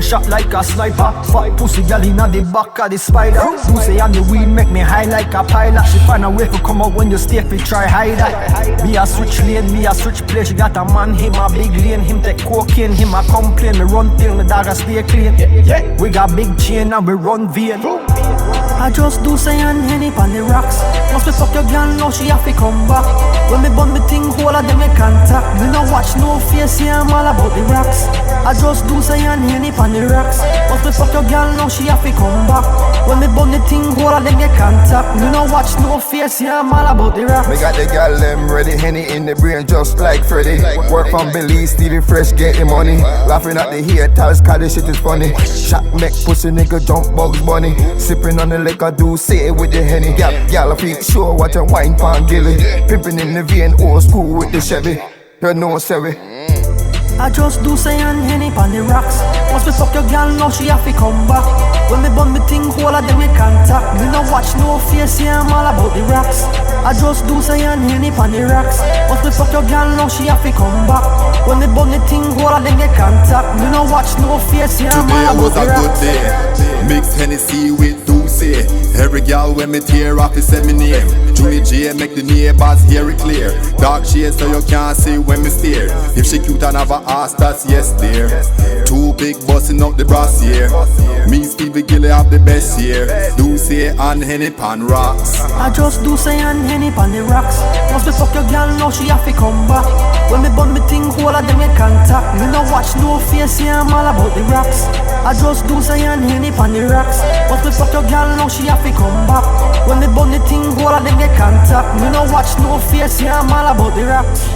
shot like a sniper. Fat pussy gal inna the back of the spider. Pussy on the weed make me high like a pilot. She find a way to come out when you stay fi try hide that. Me a switch lane, me a switch place. She got a man, him a big lane. Him take cocaine, him a complain. Me run till me dog a stay clean. We got big chain and we run vein. I just do say and Henny on the rocks. Once me fuck your girl, now she have to come back. When me bun me thing, whole of them me contact. Me no watch no face, yeah, I'm all about the rocks. I just do say and Henny on the rocks. Once me fuck your girl, now she have to come back. When me bun the thing, whole of them me contact. Me no watch no face, yeah, I'm all about the rocks. Me got the girl them ready, Henny in the brain just like Freddy. Work from Belize, stealing fresh, getting money. Laughing at the haters, cause this shit is funny. Shot make pussy nigga jump Bugs Bunny. Sipping on the liquor, do say it with the Henny. Gal feel sure what a wine pan gilly. Pimping in the vein, old school with the Chevy. You know Sherry. I just do say and Henny on the rocks. Once me fuck your girl, now she have to come back. When me bun me thing, whole of them me contact. Me no watch no face, yeah, I'm all about the rocks. I just do say and Henny on the rocks. Once me fuck your girl, now she have to come back. When me bun the thing, whole of them me contact. Me no watch no face, yeah, I'm all about the rocks. Today was a good day. Mixed Hennessy with Douce. Every gal when me tear off is say me name. Julie J make the neighbors hear it clear. Dark shades so you can't see when me stare. If she cute and have a ass, that's yes dear. Too big busting up the brass here. Me Stevie Gilly have the best here. Douce and Henny pan rocks. I just do say and Henny on the rocks. Once me fuck your girl, now she have to come back. When me bun me thing, whole of them me contact. Me no watch no face, yeah, I'm all about the rocks. I just do say and Henny on the rocks. Once me fuck your girl, now she have to come back. When me bun the thing, whole of them me contact. Me no watch no face, yeah, I'm all about the rocks.